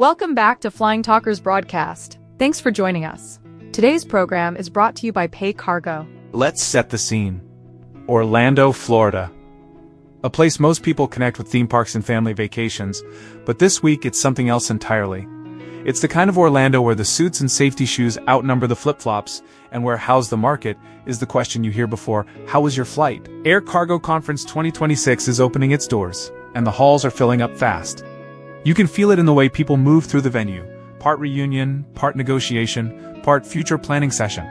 Welcome back to Flying Talkers broadcast. Thanks for joining us. Today's program is brought to you by Pay Cargo. Let's set the scene. Orlando, Florida. A place most people connect with theme parks and family vacations, but this week it's something else entirely. It's the kind of Orlando where the suits and safety shoes outnumber the flip-flops, and where "how's the market" is the question you hear before "how was your flight?" Air Cargo Conference 2026 is opening its doors, and the halls are filling up fast. You can feel it in the way people move through the venue, part reunion, part negotiation, part future planning session.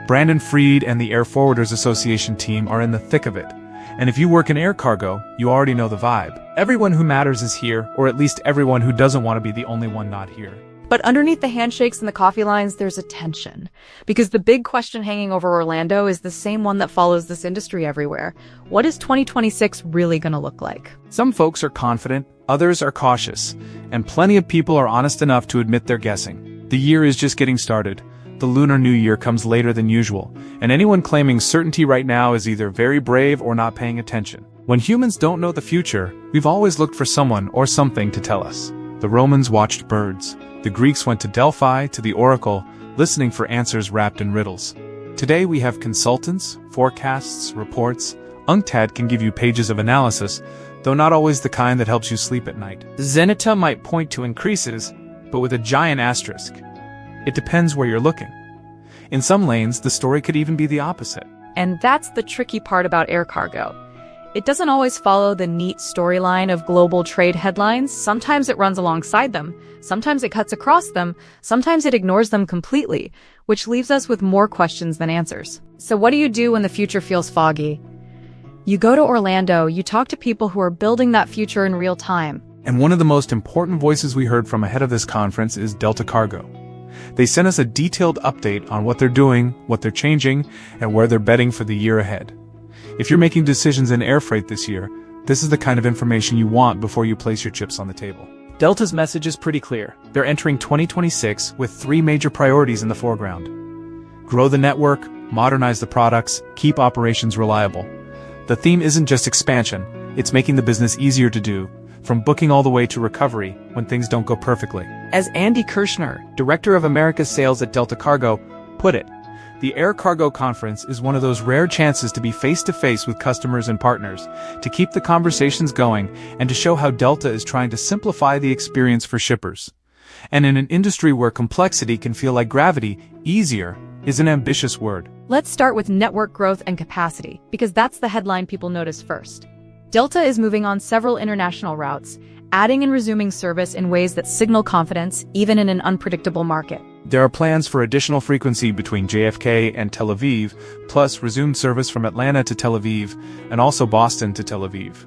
Brandon Freed and the Air Forwarders Association team are in the thick of it. And if you work in air cargo, you already know the vibe. Everyone who matters is here, or at least everyone who doesn't want to be the only one not here. But underneath the handshakes and the coffee lines, there's a tension. Because the big question hanging over Orlando is the same one that follows this industry everywhere. What is 2026 really going to look like? Some folks are confident, others are cautious, and plenty of people are honest enough to admit they're guessing. The year is just getting started. The Lunar New Year comes later than usual, and anyone claiming certainty right now is either very brave or not paying attention. When humans don't know the future, we've always looked for someone or something to tell us. The Romans watched birds. The Greeks went to Delphi, to the Oracle, listening for answers wrapped in riddles. Today we have consultants, forecasts, reports. UNCTAD can give you pages of analysis, though not always the kind that helps you sleep at night. Zenita might point to increases, but with a giant asterisk. It depends where you're looking. In some lanes, the story could even be the opposite. And that's the tricky part about air cargo. It doesn't always follow the neat storyline of global trade headlines. Sometimes it runs alongside them. Sometimes it cuts across them. Sometimes it ignores them completely, which leaves us with more questions than answers. So what do you do when the future feels foggy? You go to Orlando, you talk to people who are building that future in real time. And one of the most important voices we heard from ahead of this conference is Delta Cargo. They sent us a detailed update on what they're doing, what they're changing, and where they're betting for the year ahead. If you're making decisions in air freight this year, this is the kind of information you want before you place your chips on the table. Delta's message is pretty clear. They're entering 2026 with three major priorities in the foreground. Grow the network, modernize the products, keep operations reliable. The theme isn't just expansion, it's making the business easier to do, from booking all the way to recovery when things don't go perfectly. As Andy Kirshner, Director of Americas Sales at Delta Cargo, put it, the Air Cargo Conference is one of those rare chances to be face-to-face with customers and partners, to keep the conversations going, and to show how Delta is trying to simplify the experience for shippers. And in an industry where complexity can feel like gravity, easier is an ambitious word. Let's start with network growth and capacity, because that's the headline people notice first. Delta is moving on several international routes, adding and resuming service in ways that signal confidence, even in an unpredictable market. There are plans for additional frequency between JFK and Tel Aviv, plus resumed service from Atlanta to Tel Aviv, and also Boston to Tel Aviv.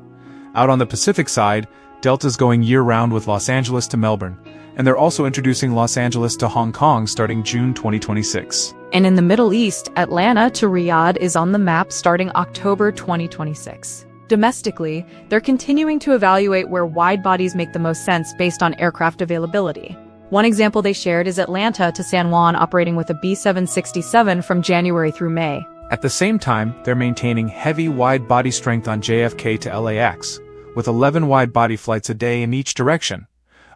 Out on the Pacific side, Delta's going year-round with Los Angeles to Melbourne, and they're also introducing Los Angeles to Hong Kong starting June 2026. And in the Middle East, Atlanta to Riyadh is on the map starting October 2026. Domestically, they're continuing to evaluate where wide bodies make the most sense based on aircraft availability. One example they shared is Atlanta to San Juan operating with a B767 from January through May. At the same time, they're maintaining heavy wide-body strength on JFK to LAX, with 11 wide-body flights a day in each direction.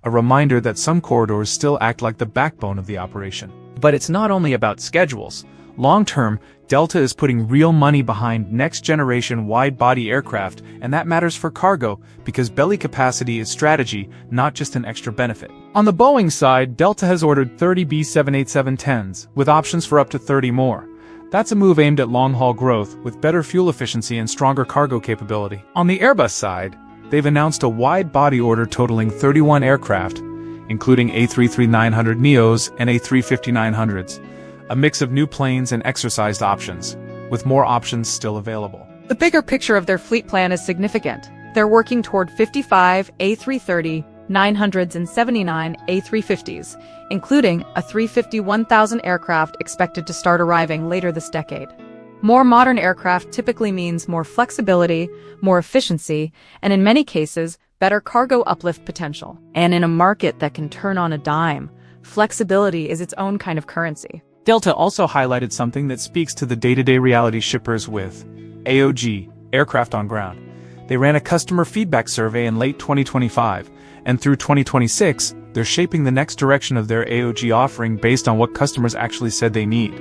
A reminder that some corridors still act like the backbone of the operation. But it's not only about schedules. Long-term, Delta is putting real money behind next-generation wide-body aircraft, and that matters for cargo because belly capacity is strategy, not just an extra benefit. On the Boeing side, Delta has ordered 30 B787-10s, with options for up to 30 more. That's a move aimed at long-haul growth, with better fuel efficiency and stronger cargo capability. On the Airbus side, they've announced a wide-body order totaling 31 aircraft, including A330-900neos and A350-900s. A mix of new planes and exercised options, with more options still available. The bigger picture of their fleet plan is significant. They're working toward 55 A330, 900s and 79 A350s, including a 350-1000 aircraft expected to start arriving later this decade. More modern aircraft typically means more flexibility, more efficiency, and in many cases, better cargo uplift potential. And in a market that can turn on a dime, flexibility is its own kind of currency. Delta also highlighted something that speaks to the day-to-day reality shippers with AOG, Aircraft on Ground. They ran a customer feedback survey in late 2025, and through 2026, They're shaping the next direction of their AOG offering based on what customers actually said they need.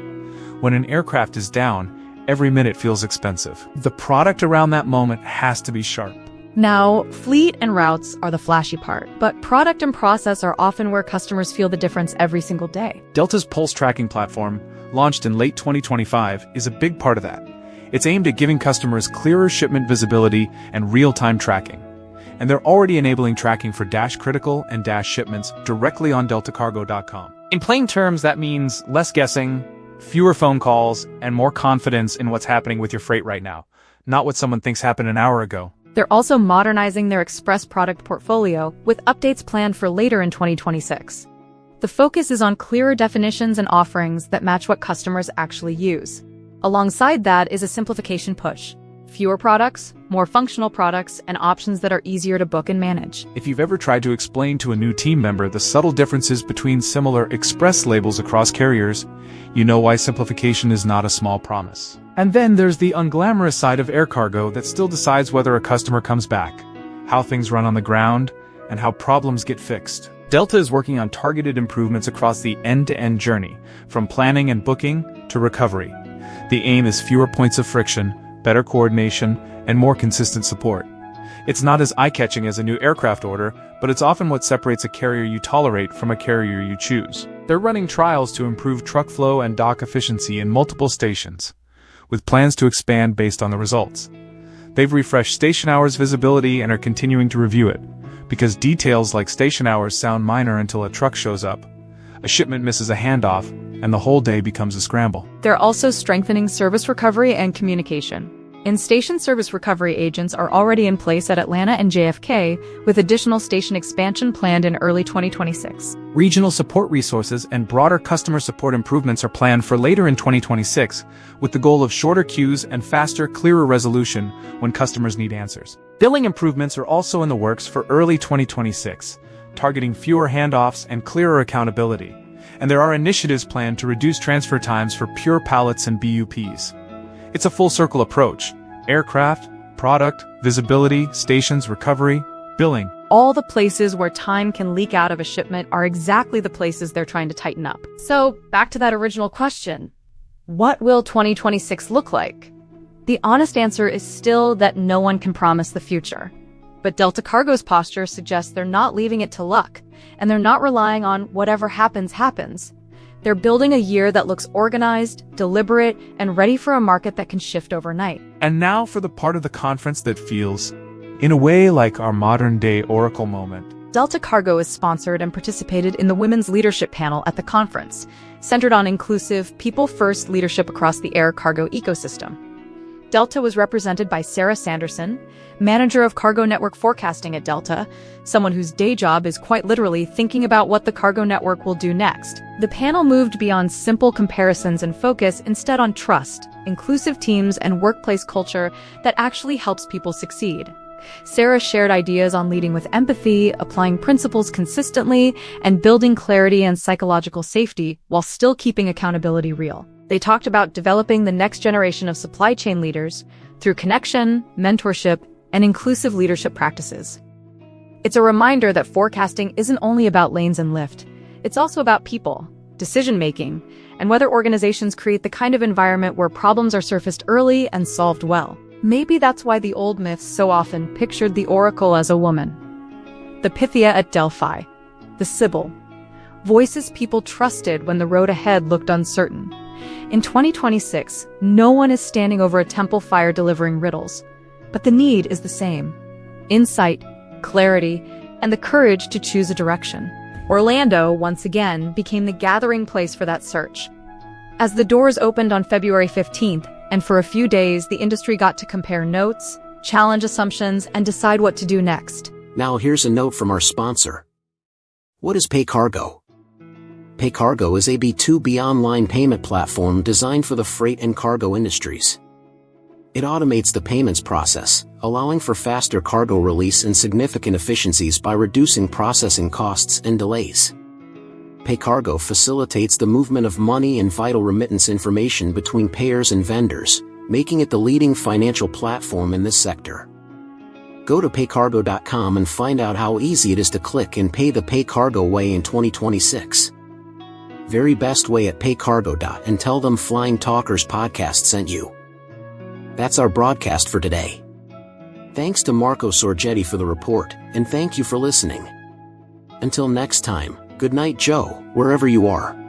When an aircraft is down, every minute feels expensive. The product around that moment has to be sharp. Now, fleet and routes are the flashy part, but product and process are often where customers feel the difference every single day. Delta's Pulse tracking platform, launched in late 2025, is a big part of that. It's aimed at giving customers clearer shipment visibility and real-time tracking. And they're already enabling tracking for Dash Critical and Dash shipments directly on deltacargo.com. In plain terms, that means less guessing, fewer phone calls, and more confidence in what's happening with your freight right now, not what someone thinks happened an hour ago. They're also modernizing their express product portfolio with updates planned for later in 2026. The focus is on clearer definitions and offerings that match what customers actually use. Alongside that is a simplification push. Fewer products, more functional products, and options that are easier to book and manage. If you've ever tried to explain to a new team member the subtle differences between similar express labels across carriers, you know why simplification is not a small promise. And then there's the unglamorous side of air cargo that still decides whether a customer comes back, how things run on the ground, and how problems get fixed. Delta is working on targeted improvements across the end-to-end journey, from planning and booking to recovery. The aim is fewer points of friction, better coordination, and more consistent support. It's not as eye-catching as a new aircraft order, but it's often what separates a carrier you tolerate from a carrier you choose. They're running trials to improve truck flow and dock efficiency in multiple stations, with plans to expand based on the results. They've refreshed station hours visibility and are continuing to review it, because details like station hours sound minor until a truck shows up, a shipment misses a handoff, and the whole day becomes a scramble. They're also strengthening service recovery and communication. In-station service recovery agents are already in place at Atlanta and JFK, with additional station expansion planned in early 2026. Regional support resources and broader customer support improvements are planned for later in 2026, with the goal of shorter queues and faster, clearer resolution when customers need answers. Billing improvements are also in the works for early 2026, targeting fewer handoffs and clearer accountability. And there are initiatives planned to reduce transfer times for pure pallets and BUPs. It's a full-circle approach: aircraft, product, visibility, stations, recovery, billing. All the places where time can leak out of a shipment are exactly the places they're trying to tighten up. So, back to that original question. What will 2026 look like? The honest answer is still that no one can promise the future. But Delta Cargo's posture suggests they're not leaving it to luck, and they're not relying on whatever happens, happens. They're building a year that looks organized, deliberate, and ready for a market that can shift overnight. And now for the part of the conference that feels, in a way, like our modern-day Oracle moment. Delta Cargo is sponsored and participated in the Women's Leadership Panel at the conference, centered on inclusive, people-first leadership across the air cargo ecosystem. Delta was represented by Sarah Sanderson, manager of cargo network forecasting at Delta, someone whose day job is quite literally thinking about what the cargo network will do next. The panel moved beyond simple comparisons and focus instead on trust, inclusive teams, and workplace culture that actually helps people succeed. Sarah shared ideas on leading with empathy, applying principles consistently, and building clarity and psychological safety while still keeping accountability real. They talked about developing the next generation of supply chain leaders through connection, mentorship, and inclusive leadership practices. It's a reminder that forecasting isn't only about lanes and lift. It's also about people, decision-making, and whether organizations create the kind of environment where problems are surfaced early and solved well. Maybe that's why the old myths so often pictured the Oracle as a woman. The Pythia at Delphi, the Sibyl, voices people trusted when the road ahead looked uncertain. In 2026, no one is standing over a temple fire delivering riddles, but the need is the same: insight, clarity, and the courage to choose a direction. Orlando, once again, became the gathering place for that search. As the doors opened on February 15th, and for a few days, the industry got to compare notes, challenge assumptions, and decide what to do next. Now here's a note from our sponsor. What is PayCargo? PayCargo is a B2B online payment platform designed for the freight and cargo industries. It automates the payments process, allowing for faster cargo release and significant efficiencies by reducing processing costs and delays. PayCargo facilitates the movement of money and vital remittance information between payers and vendors, making it the leading financial platform in this sector. Go to paycargo.com and find out how easy it is to click and pay the PayCargo way in 2026. Very best way at paycargo. And tell them Flying Talkers podcast sent you. That's our broadcast for today. Thanks to Marco Sorgetti for the report, and thank you for listening. Until next time, good night, Joe, wherever you are.